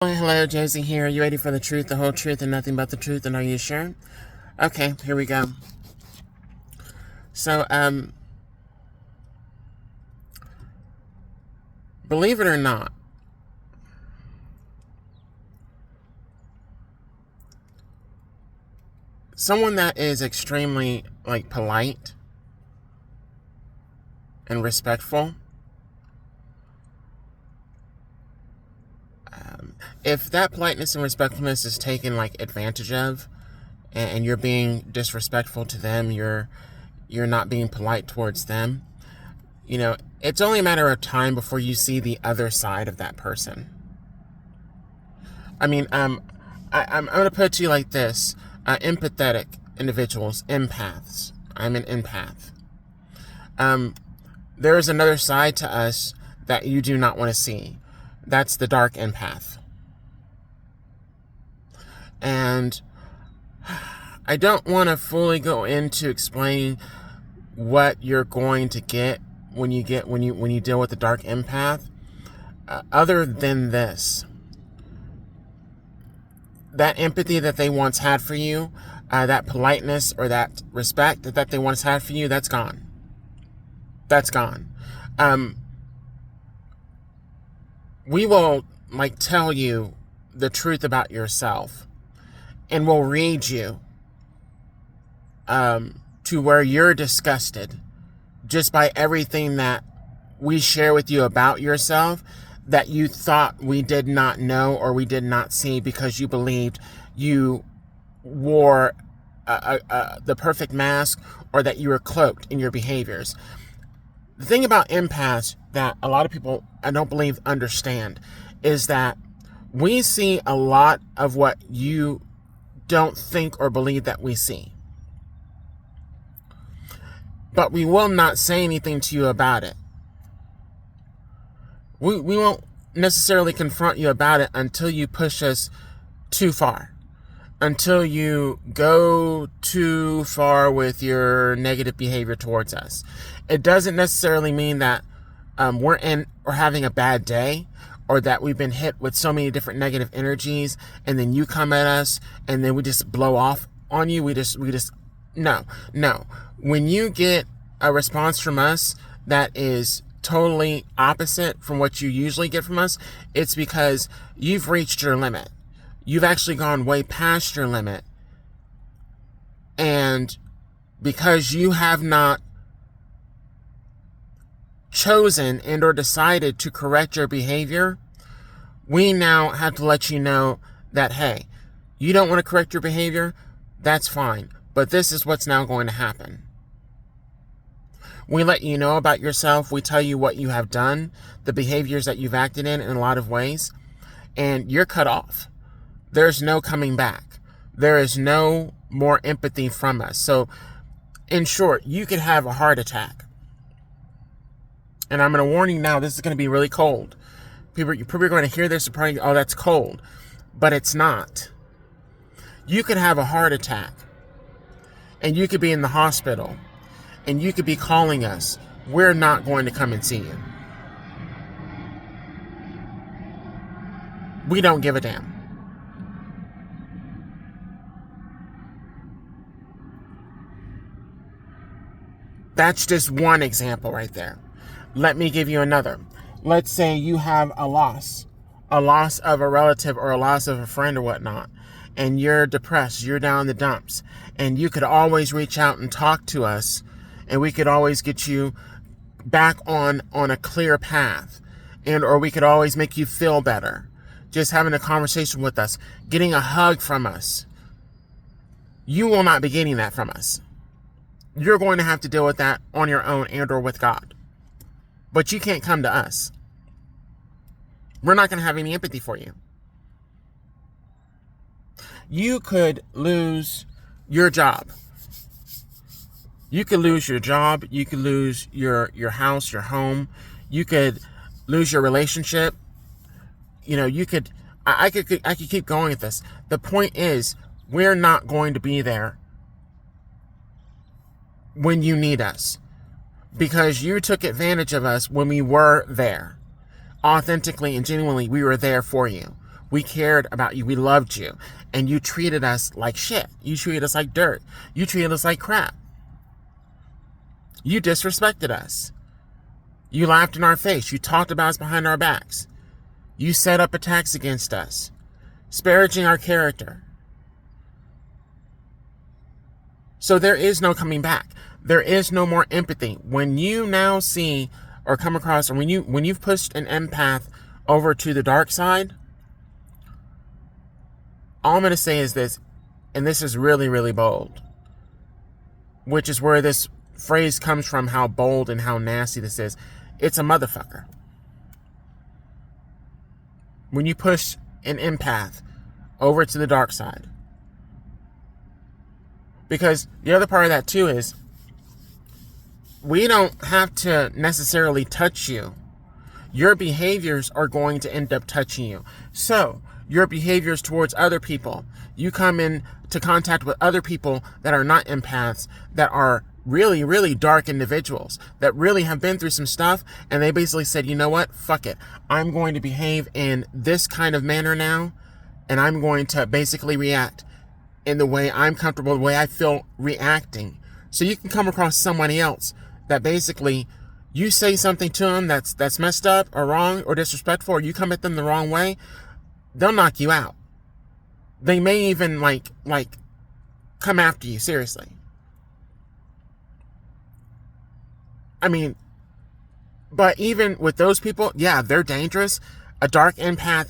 Hello, Josie here. Are you ready for the truth, the whole truth, and nothing but the truth? And are you sure? Okay, here we go. So, believe it or not, someone that is extremely, polite and respectful, if that politeness and respectfulness is taken, advantage of, and you're being disrespectful to them, you're not being polite towards them, it's only a matter of time before you see the other side of that person. I'm going to put it to you like this. Empathetic individuals, empaths. I'm an empath. There is another side to us that you do not want to see. That's the dark empath. And I don't want to fully go into explaining what you're going to get when you deal with the dark empath, other than this: that empathy that they once had for you, that politeness or that respect that they once had for you, that's gone. That's gone. We will tell you the truth about yourself, and we'll read you to where you're disgusted just by everything that we share with you about yourself that you thought we did not know or we did not see because you believed you wore the perfect mask, or that you were cloaked in your behaviors. The thing about empaths that a lot of people, I don't believe, understand is that we see a lot of what you don't think or believe that we see. But we will not say anything to you about it. We won't necessarily confront you about it until you push us too far. Until you go too far with your negative behavior towards us. It doesn't necessarily mean that we're having a bad day, or that we've been hit with so many different negative energies, and then you come at us and then we just blow off on you. No. When you get a response from us that is totally opposite from what you usually get from us, it's because you've reached your limit. You've actually gone way past your limit. And because you have not chosen and or decided to correct your behavior, we now have to let you know that, hey, you don't want to correct your behavior, that's fine, but this is what's now going to happen. We let you know about yourself. We tell you what you have done, the behaviors that you've acted in a lot of ways, and you're cut off. There's no coming back. There is no more empathy from us. So, in short, you could have a heart attack. And I'm going to warn you now, this is going to be really cold. You're probably going to hear this and probably, oh, that's cold. But it's not. You could have a heart attack, and you could be in the hospital, and you could be calling us. We're not going to come and see you. We don't give a damn. That's just one example right there. Let me give you another. Let's say you have a loss of a relative or a loss of a friend or whatnot, and you're depressed, you're down in the dumps, and you could always reach out and talk to us, and we could always get you back on a clear path, or we could always make you feel better. Just having a conversation with us, getting a hug from us. You will not be getting that from us. You're going to have to deal with that on your own and or with God. But you can't come to us. We're not going to have any empathy for you. You could lose your job. You could lose your job. You could lose your house, your home. You could lose your relationship. You could. I could keep going with this. The point is, we're not going to be there when you need us, because you took advantage of us when we were there. Authentically and genuinely, we were there for you. We cared about you. We loved you. And you treated us like shit. You treated us like dirt. You treated us like crap. You disrespected us. You laughed in our face. You talked about us behind our backs. You set up attacks against us, disparaging our character. So there is no coming back. There is no more empathy. When you now see or come across, or when you've pushed an empath over to the dark side, all I'm going to say is this, and this is really, really bold, which is where this phrase comes from, how bold and how nasty this is. It's a motherfucker. When you push an empath over to the dark side. Because the other part of that too is, we don't have to necessarily touch you. Your behaviors are going to end up touching you. So, your behaviors towards other people, you come into contact with other people that are not empaths, that are really, really dark individuals, that really have been through some stuff, and they basically said, you know what, fuck it. I'm going to behave in this kind of manner now, and I'm going to basically react in the way I'm comfortable, the way I feel reacting. So you can come across somebody else that basically, you say something to them that's messed up or wrong or disrespectful, or you come at them the wrong way, they'll knock you out. They may even like come after you, seriously. I mean, but even with those people, yeah, they're dangerous. A dark empath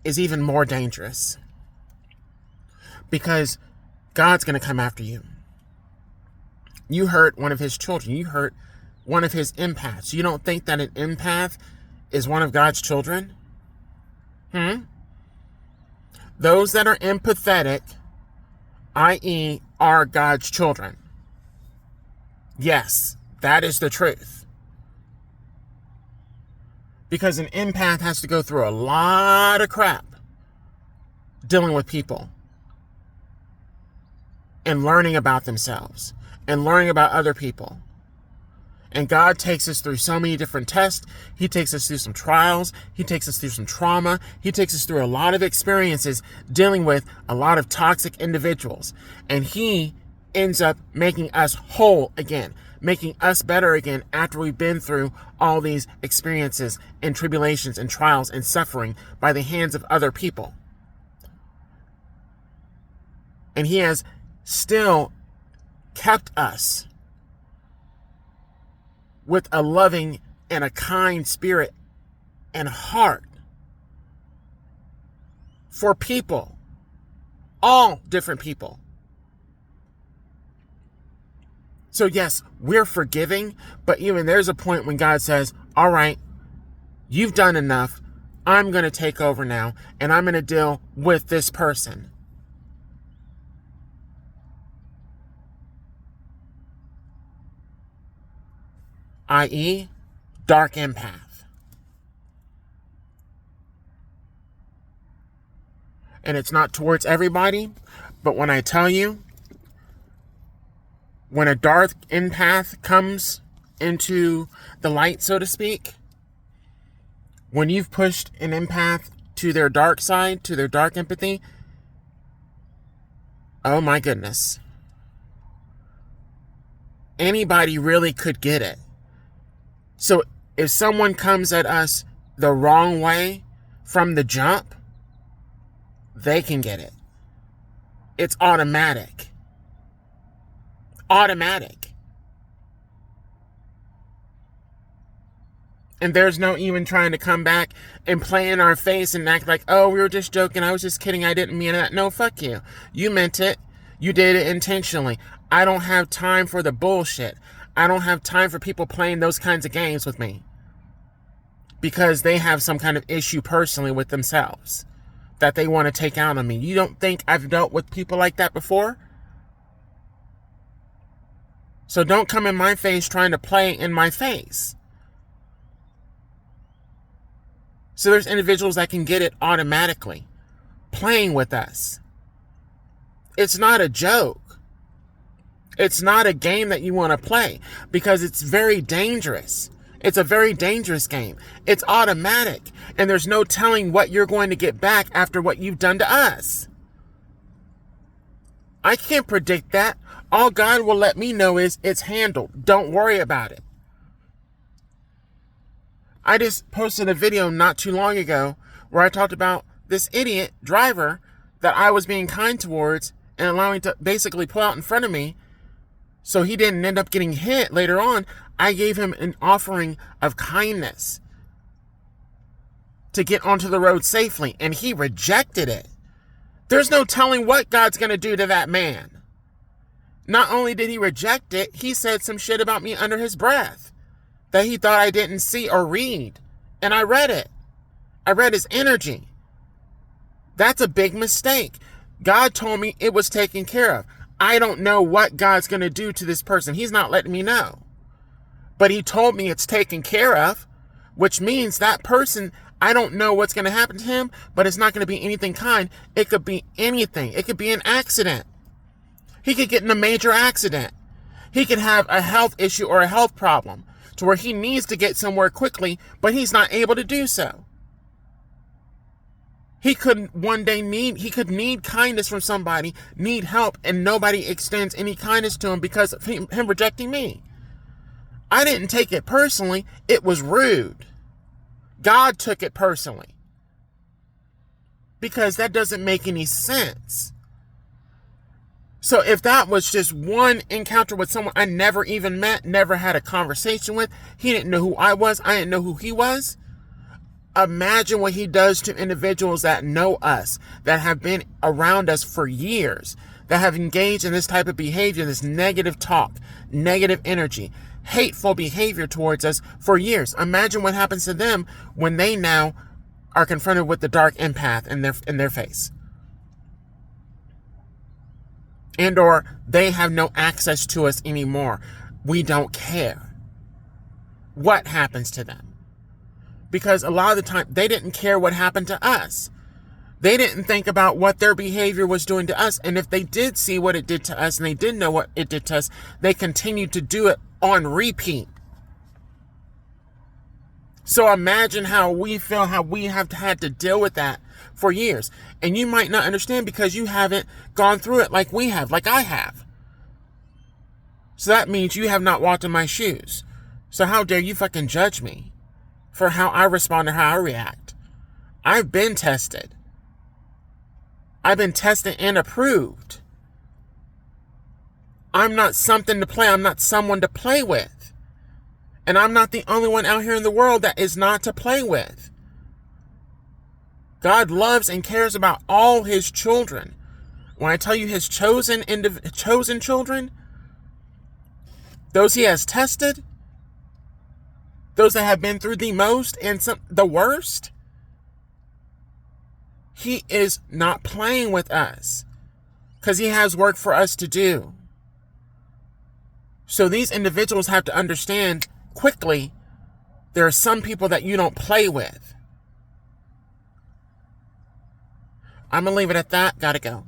is even more dangerous. Because God's going to come after you. You hurt one of his children. You hurt one of his empaths. You don't think that an empath is one of God's children? Those that are empathetic, i.e., are God's children. Yes, that is the truth. Because an empath has to go through a lot of crap dealing with people and learning about themselves and learning about other people. And God takes us through so many different tests. He takes us through some trials. He takes us through some trauma. He takes us through a lot of experiences dealing with a lot of toxic individuals. And he ends up making us whole again, making us better again after we've been through all these experiences and tribulations and trials and suffering by the hands of other people. And he has still kept us with a loving and a kind spirit and heart for people, all different people. So yes, we're forgiving, but even there's a point when God says, all right, you've done enough. I'm going to take over now, and I'm going to deal with this person. I.e., dark empath. And it's not towards everybody, but when I tell you, when a dark empath comes into the light, so to speak, when you've pushed an empath to their dark side, to their dark empathy, oh my goodness. Anybody really could get it. So if someone comes at us the wrong way from the jump, they can get it. It's automatic. Automatic. And there's no even trying to come back and play in our face and act like, oh, we were just joking. I was just kidding. I didn't mean that. No, fuck you. You meant it. You did it intentionally. I don't have time for the bullshit. I don't have time for people playing those kinds of games with me. Because they have some kind of issue personally with themselves that they want to take out on me. You don't think I've dealt with people like that before? So don't come in my face trying to play in my face. So there's individuals that can get it automatically, playing with us. It's not a joke. It's not a game that you want to play because it's very dangerous. It's a very dangerous game. It's automatic, and there's no telling what you're going to get back after what you've done to us. I can't predict that. All God will let me know is it's handled. Don't worry about it. I just posted a video not too long ago where I talked about this idiot driver that I was being kind towards and allowing to basically pull out in front of me so he didn't end up getting hit later on. I gave him an offering of kindness to get onto the road safely, and he rejected it. There's no telling what God's going to do to that man. Not only did he reject it, he said some shit about me under his breath that he thought I didn't see or read. And I read it. I read his energy. That's a big mistake. God told me it was taken care of. I don't know what God's going to do to this person. He's not letting me know. But he told me it's taken care of, which means that person, I don't know what's going to happen to him, but it's not going to be anything kind. It could be anything. It could be an accident. He could get in a major accident. He could have a health issue or a health problem to where he needs to get somewhere quickly, but he's not able to do so. He could one day need kindness from somebody, need help, and nobody extends any kindness to him because of him rejecting me. I didn't take it personally. It was rude. God took it personally. Because that doesn't make any sense. So if that was just one encounter with someone I never even met, never had a conversation with, he didn't know who I was, I didn't know who he was. Imagine what he does to individuals that know us, that have been around us for years, that have engaged in this type of behavior, this negative talk, negative energy, hateful behavior towards us for years. Imagine what happens to them when they now are confronted with the dark empath in their face. And or they have no access to us anymore. We don't care what happens to them. Because a lot of the time, they didn't care what happened to us. They didn't think about what their behavior was doing to us. And if they did see what it did to us and they did know what it did to us, they continued to do it on repeat. So imagine how we feel, how we have had to deal with that for years. And you might not understand because you haven't gone through it like we have, like I have. So that means you have not walked in my shoes. So how dare you fucking judge me for how I respond or how I react? I've been tested. I've been tested and approved. I'm not something to play. I'm not someone to play with. And I'm not the only one out here in the world that is not to play with. God loves and cares about all his children. When I tell you his chosen children, those he has tested, those that have been through the most and the worst, he is not playing with us because he has work for us to do. So these individuals have to understand quickly there are some people that you don't play with. I'm going to leave it at that. Gotta go.